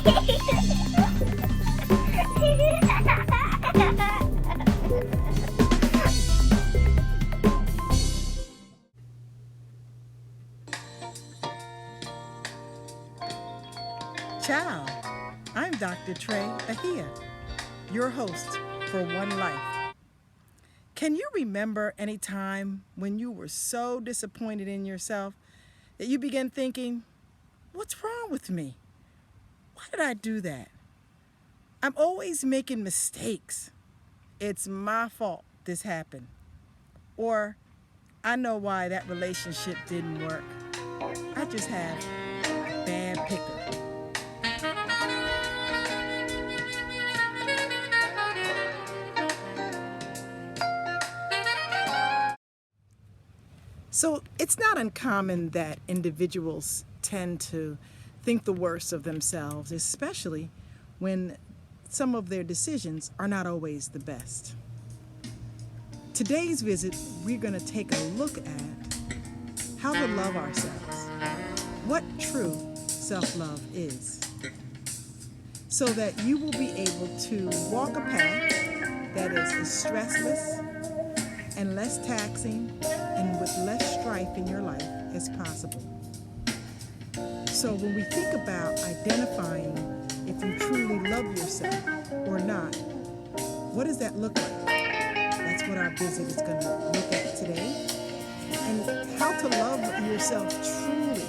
Ciao, I'm Dr. Trey Ahia, your host for One Life. Can you remember any time when you were so disappointed in yourself that you began thinking, what's wrong with me? Why did I do that? I'm always making mistakes. It's my fault this happened. Or I know why that relationship didn't work. I just have bad picker. So it's not uncommon that individuals tend to think the worst of themselves, especially when some of their decisions are not always the best. Today's visit, we're going to take a look at how to love ourselves, what true self-love is, so that you will be able to walk a path that is as stressless and less taxing and with less strife in your life as possible. So when we think about identifying if you truly love yourself or not, what does that look like? That's what our visit is going to look at today. And how to love yourself truly.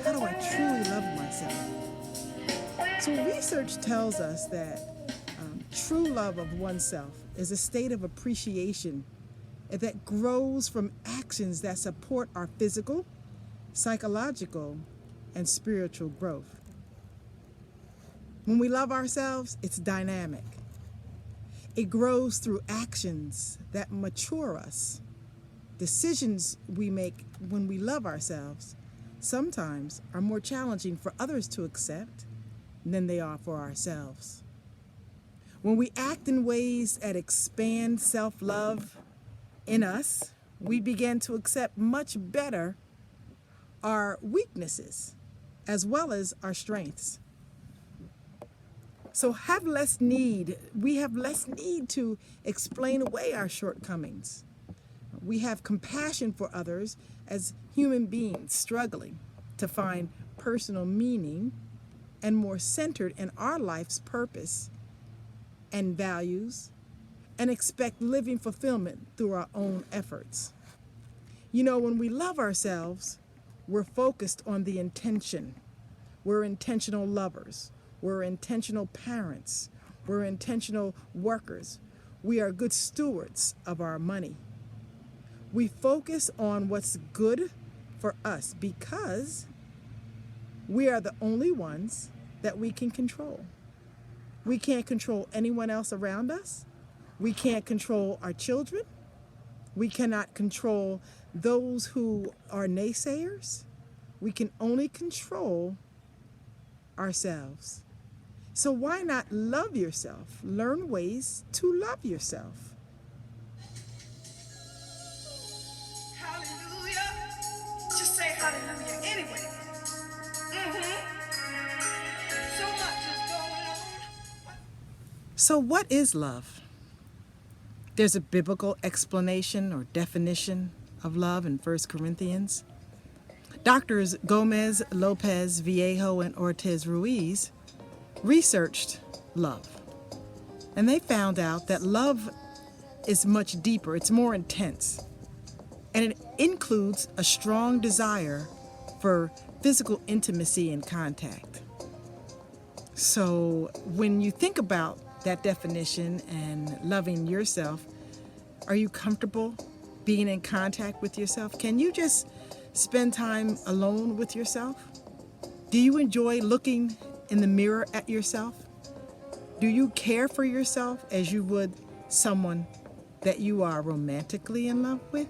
How do I truly love myself? So research tells us that true love of oneself is a state of appreciation that grows from actions that support our physical, psychological, and spiritual growth. When we love ourselves, it's dynamic. It grows through actions that mature us. Decisions we make when we love ourselves sometimes are more challenging for others to accept than they are for ourselves. When we act in ways that expand self-love in us, we begin to accept much better our weaknesses as well as our strengths. So we have less need to explain away our shortcomings. We have compassion for others as human beings struggling to find personal meaning and more centered in our life's purpose and values, and expect living fulfillment through our own efforts. You know, when we love ourselves, we're focused on the intention. We're intentional lovers. We're intentional parents. We're intentional workers. We are good stewards of our money. We focus on what's good for us because we are the only ones that we can control. We can't control anyone else around us. We can't control our children. We cannot control those who are naysayers. We can only control ourselves. So why not love yourself? Learn ways to love yourself. Hallelujah. Just say hallelujah anyway. So much is going on. So what is love? There's a biblical explanation or definition of love in 1 Corinthians. Doctors Gomez, Lopez, Viejo, and Ortiz Ruiz researched love. And they found out that love is much deeper, it's more intense. And it includes a strong desire for physical intimacy and contact. So when you think about that definition and loving yourself, are you comfortable being in contact with yourself? Can you just spend time alone with yourself? Do you enjoy looking in the mirror at yourself? Do you care for yourself as you would someone that you are romantically in love with?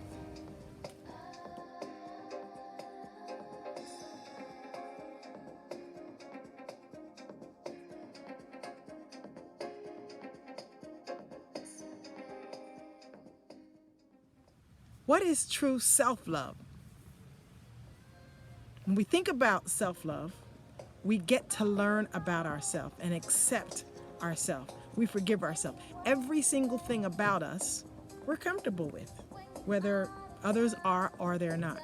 What is true self-love? When we think about self-love, We get to learn about ourselves and accept ourselves. We forgive ourselves. Every single thing about us, we're comfortable with, whether others are or they're not.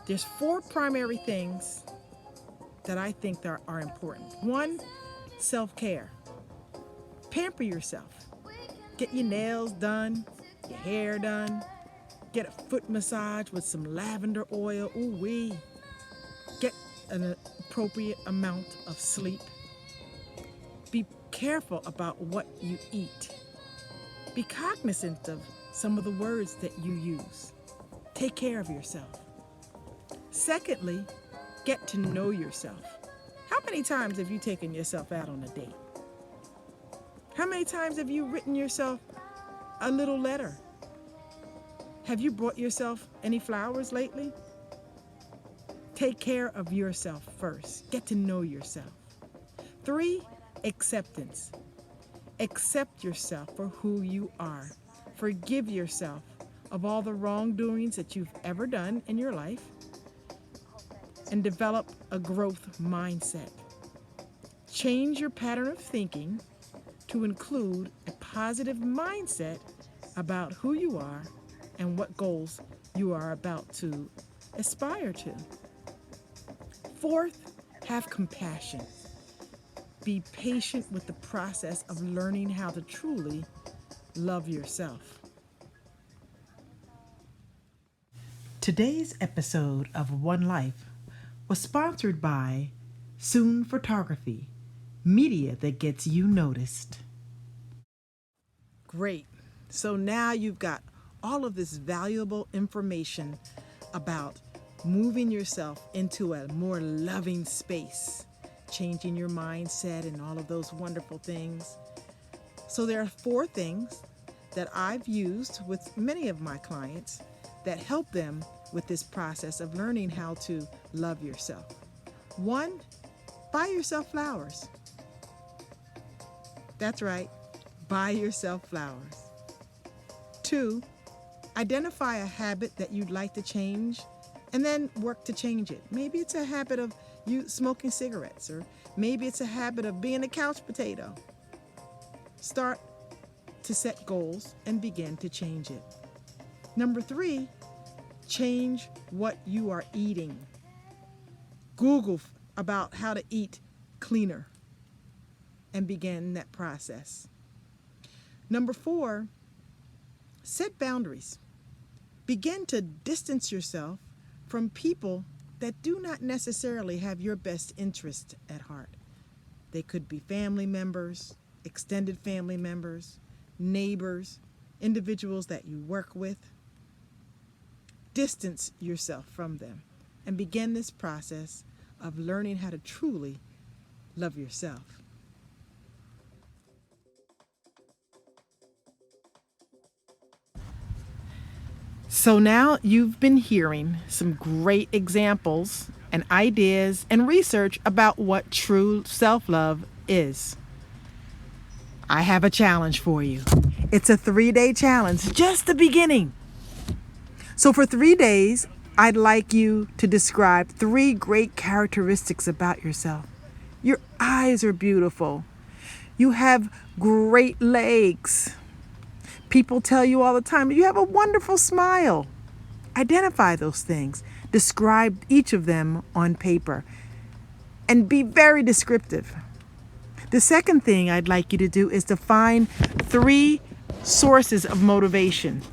There's 4 primary things that I think are important. 1, self-care. Pamper yourself. Get your nails done, your hair done, get a foot massage with some lavender oil. Ooh wee. Get an appropriate amount of sleep. Be careful about what you eat. Be cognizant of some of the words that you use. Take care of yourself. Secondly, get to know yourself. How many times have you taken yourself out on a date? How many times have you written yourself a little letter? Have you brought yourself any flowers lately? Take care of yourself first. Get to know yourself. 3, acceptance. Accept yourself for who you are. Forgive yourself of all the wrongdoings that you've ever done in your life, and develop a growth mindset. Change your pattern of thinking to include a positive mindset about who you are and what goals you are about to aspire to. 4th, have compassion. Be patient with the process of learning how to truly love yourself. Today's episode of One Life was sponsored by Soon Photography, media that gets you noticed. Great. So now you've got all of this valuable information about moving yourself into a more loving space, changing your mindset and all of those wonderful things. So there are 4 things that I've used with many of my clients that help them with this process of learning how to love yourself. 1, buy yourself flowers. That's right, buy yourself flowers. 2, identify a habit that you'd like to change and then work to change it. Maybe it's a habit of you smoking cigarettes, or maybe it's a habit of being a couch potato. Start to set goals and begin to change it. Number 3, change what you are eating. Google about how to eat cleaner and begin that process. Number 4, set boundaries. Begin to distance yourself from people that do not necessarily have your best interest at heart. They could be family members, extended family members, neighbors, individuals that you work with. Distance yourself from them and begin this process of learning how to truly love yourself. So now you've been hearing some great examples and ideas and research about what true self-love is. I have a challenge for you. It's a 3-day challenge, just the beginning. So for 3 days, I'd like you to describe 3 great characteristics about yourself. Your eyes are beautiful. You have great legs. People tell you all the time, you have a wonderful smile. Identify those things. Describe each of them on paper and be very descriptive. The second thing I'd like you to do is to find 3 sources of motivation.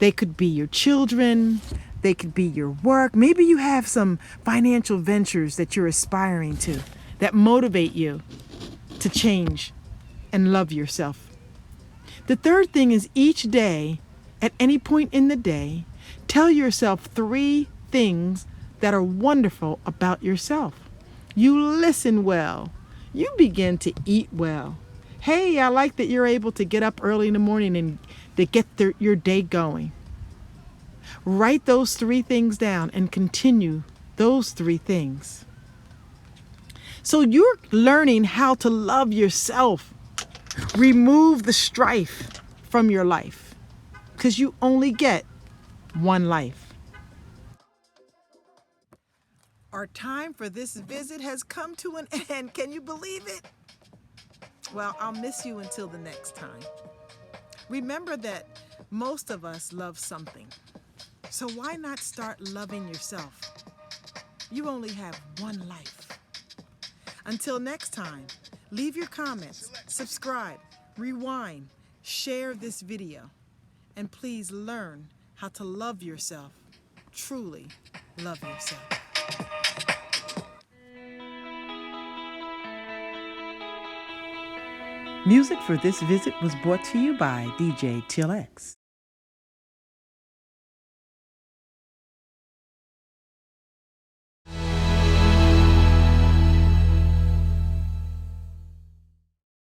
They could be your children, they could be your work. Maybe you have some financial ventures that you're aspiring to that motivate you to change and love yourself. The third thing is each day, at any point in the day, tell yourself 3 things that are wonderful about yourself. You listen well. You begin to eat well. Hey, I like that you're able to get up early in the morning and to get your day going. Write those 3 things down and continue those 3 things. So you're learning how to love yourself. Remove the strife from your life because you only get one life. Our time for this visit has come to an end. Can you believe it? Well, I'll miss you until the next time. Remember that most of us love something. So why not start loving yourself? You only have one life. Until next time, leave your comments, subscribe, rewind, share this video, and please learn how to love yourself. Truly love yourself. Music for this visit was brought to you by DJ Till X.